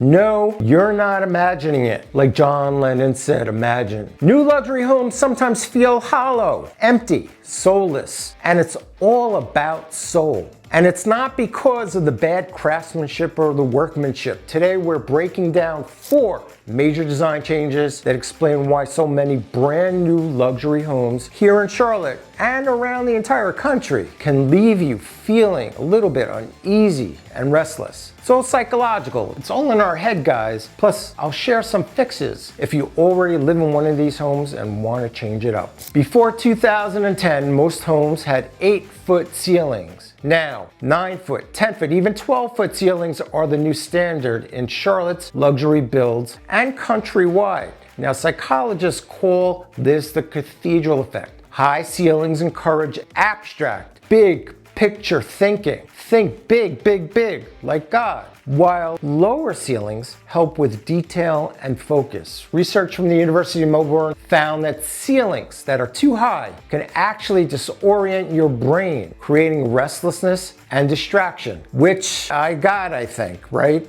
No, you're not imagining it. Like John Lennon said, imagine. New luxury homes sometimes feel hollow, empty, soulless, and it's all about soul. And it's not because of the bad craftsmanship or the workmanship. Today we're breaking down 4 major design changes that explain why so many brand new luxury homes here in Charlotte and around the entire country can leave you feeling a little bit uneasy and restless. It's all psychological. It's all in our head, guys. Plus, I'll share some fixes if you already live in one of these homes and want to change it up. Before 2010, most homes had 8-foot ceilings. Now, 9-foot, 10-foot, even 12-foot ceilings are the new standard in Charlotte's luxury builds and countrywide. Now, psychologists call this the cathedral effect. High ceilings encourage abstract, big picture thinking. Think big, big, big, like God. While lower ceilings help with detail and focus. Research from the University of Melbourne found that ceilings that are too high can actually disorient your brain, creating restlessness and distraction, which I think, right?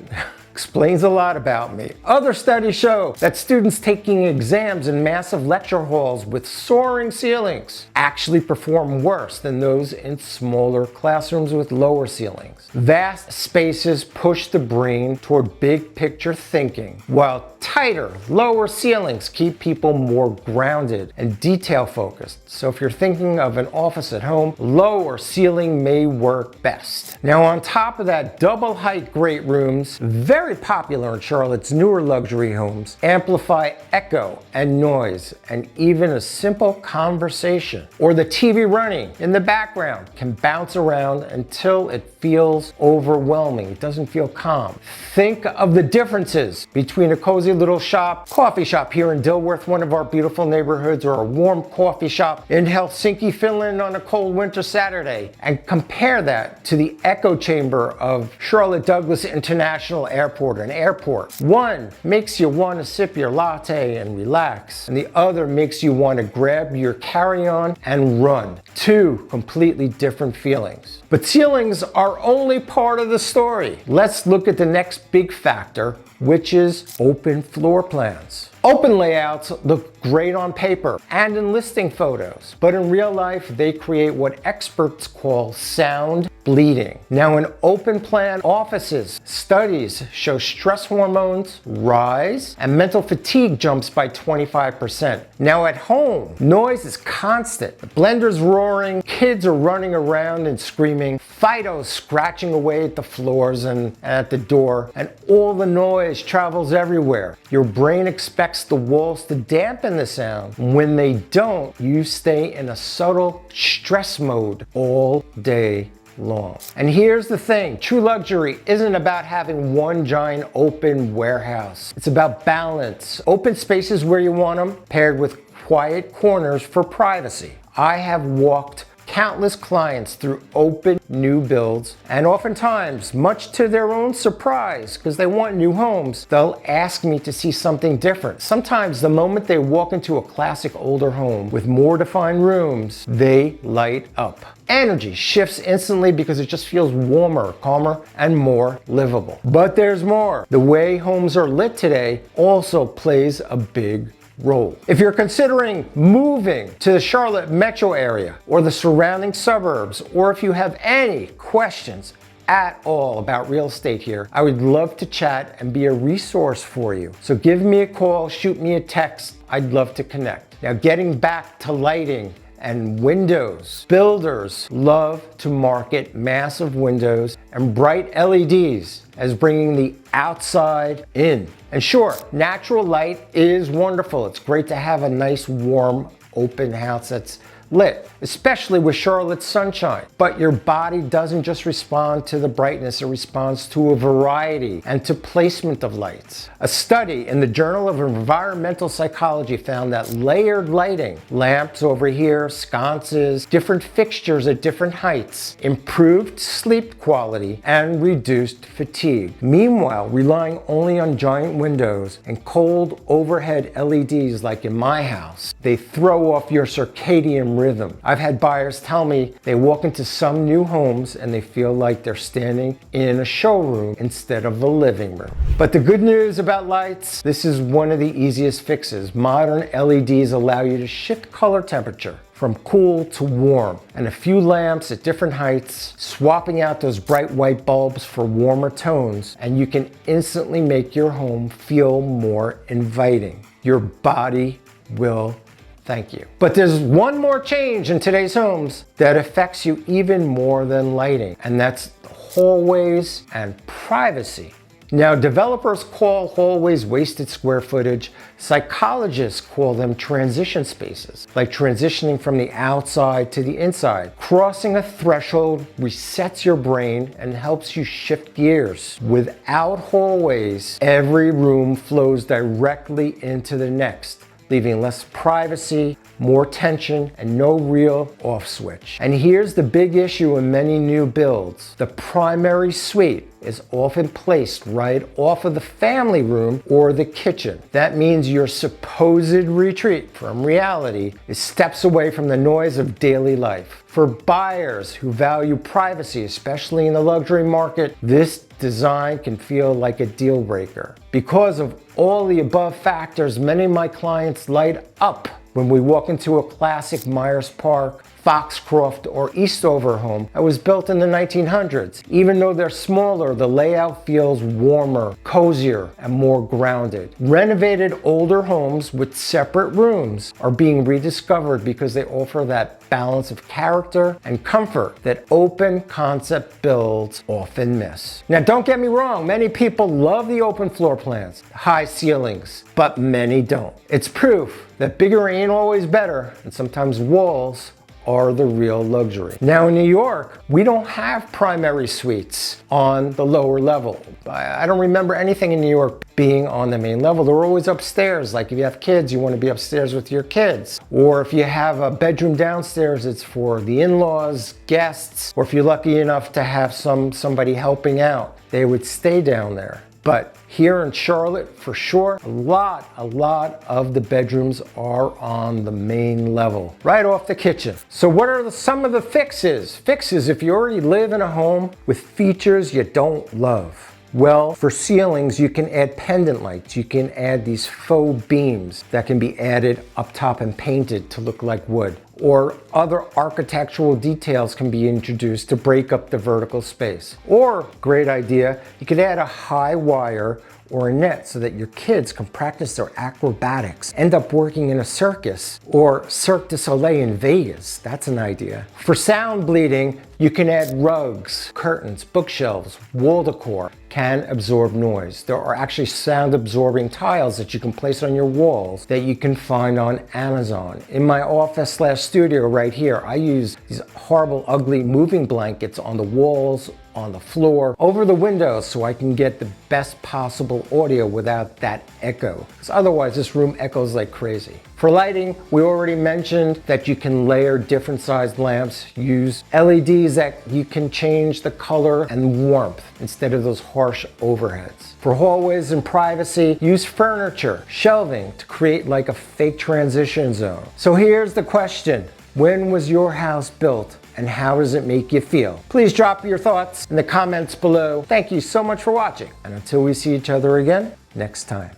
Explains a lot about me. Other studies show that students taking exams in massive lecture halls with soaring ceilings actually perform worse than those in smaller classrooms with lower ceilings. Vast spaces push the brain toward big picture thinking, while tighter, lower ceilings keep people more grounded and detail focused. So if you're thinking of an office at home, lower ceiling may work best. Now on top of that, double height great rooms, very popular in Charlotte's newer luxury homes, amplify echo and noise, and even a simple conversation or the TV running in the background can bounce around until it feels overwhelming. It doesn't feel calm. Think of the differences between a cozy little coffee shop here in Dilworth, one of our beautiful neighborhoods, or a warm coffee shop in Helsinki, Finland on a cold winter Saturday, and compare that to the echo chamber of Charlotte Douglas International Airport, an airport. One makes you want to sip your latte and relax, and the other makes you want to grab your carry-on and run. 2 completely different feelings. But ceilings are only part of the story. Let's look at the next big factor, which is open floor plans. Open layouts look great on paper and in listing photos, but in real life, they create what experts call sound bleeding. Now in open plan offices, studies show stress hormones rise and mental fatigue jumps by 25%. Now at home, noise is constant. The blender's roaring, kids are running around and screaming, Fido's scratching away at the floors and at the door, and all the noise travels everywhere. Your brain expects the walls to dampen the sound. When they don't, you stay in a subtle stress mode all day long. And here's the thing, true luxury isn't about having one giant open warehouse. It's about balance. Open spaces where you want them, paired with quiet corners for privacy. I have walked countless clients through open new builds, and oftentimes, much to their own surprise, because they want new homes, they'll ask me to see something different. Sometimes the moment they walk into a classic older home with more defined rooms, they light up. Energy shifts instantly because it just feels warmer, calmer, and more livable. But there's more. The way homes are lit today also plays a big role. If you're considering moving to the Charlotte metro area or the surrounding suburbs, or if you have any questions at all about real estate here, I would love to chat and be a resource for you. So give me a call, shoot me a text. I'd love to connect. Now getting back to lighting and windows. Builders love to market massive windows and bright LEDs as bringing the outside in. And sure, natural light is wonderful. It's great to have a nice, warm, open house that's lit, especially with Charlotte's sunshine. But your body doesn't just respond to the brightness, it responds to a variety and to placement of lights. A study in the Journal of Environmental Psychology found that layered lighting, lamps over here, sconces, different fixtures at different heights, improved sleep quality and reduced fatigue. Meanwhile, relying only on giant windows and cold overhead LEDs like in my house, they throw off your circadian rhythm. I've had buyers tell me they walk into some new homes and they feel like they're standing in a showroom instead of a living room. But the good news about lights, this is one of the easiest fixes. Modern LEDs allow you to shift color temperature from cool to warm, and a few lamps at different heights, swapping out those bright white bulbs for warmer tones, and you can instantly make your home feel more inviting. Your body will thank you. But there's one more change in today's homes that affects you even more than lighting, and that's hallways and privacy. Now, developers call hallways wasted square footage. Psychologists call them transition spaces, like transitioning from the outside to the inside. Crossing a threshold resets your brain and helps you shift gears. Without hallways, every room flows directly into the next, leaving less privacy, more tension, and no real off switch. And here's the big issue in many new builds. The primary suite is often placed right off of the family room or the kitchen. That means your supposed retreat from reality is steps away from the noise of daily life. For buyers who value privacy, especially in the luxury market, this design can feel like a deal breaker. Because of all the above factors, many of my clients light up when we walk into a classic Myers Park, Foxcroft, or Eastover home that was built in the 1900s. Even though they're smaller, the layout feels warmer, cozier, and more grounded. Renovated older homes with separate rooms are being rediscovered because they offer that balance of character and comfort that open concept builds often miss. Now, don't get me wrong, many people love the open floor plans, high ceilings, but many don't. It's proof that bigger ain't always better, and sometimes walls are the real luxury. Now in New York, we don't have primary suites on the lower level. I don't remember anything in New York being on the main level. They're always upstairs. Like if you have kids, you want to be upstairs with your kids. Or if you have a bedroom downstairs, it's for the in-laws, guests, or if you're lucky enough to have somebody helping out, they would stay down there. But here in Charlotte, for sure, a lot of the bedrooms are on the main level, right off the kitchen. So what are some of the fixes? Fixes if you already live in a home with features you don't love. Well, for ceilings, you can add pendant lights. You can add these faux beams that can be added up top and painted to look like wood. Or other architectural details can be introduced to break up the vertical space. Or, great idea, you could add a high wire or a net so that your kids can practice their acrobatics, end up working in a circus or Cirque du Soleil in Vegas. That's an idea. For sound bleeding, you can add rugs, curtains, bookshelves, wall decor can absorb noise. There are actually sound absorbing tiles that you can place on your walls that you can find on Amazon. In my office/studio right here, I use these horrible, ugly moving blankets on the walls, on the floor, over the windows, so I can get the best possible audio without that echo. Because otherwise this room echoes like crazy. For lighting, we already mentioned that you can layer different sized lamps, use LEDs that you can change the color and warmth instead of those harsh overheads. For hallways and privacy, use furniture, shelving to create like a fake transition zone. So here's the question. When was your house built? And how does it make you feel? Please drop your thoughts in the comments below. Thank you so much for watching. And until we see each other again, next time.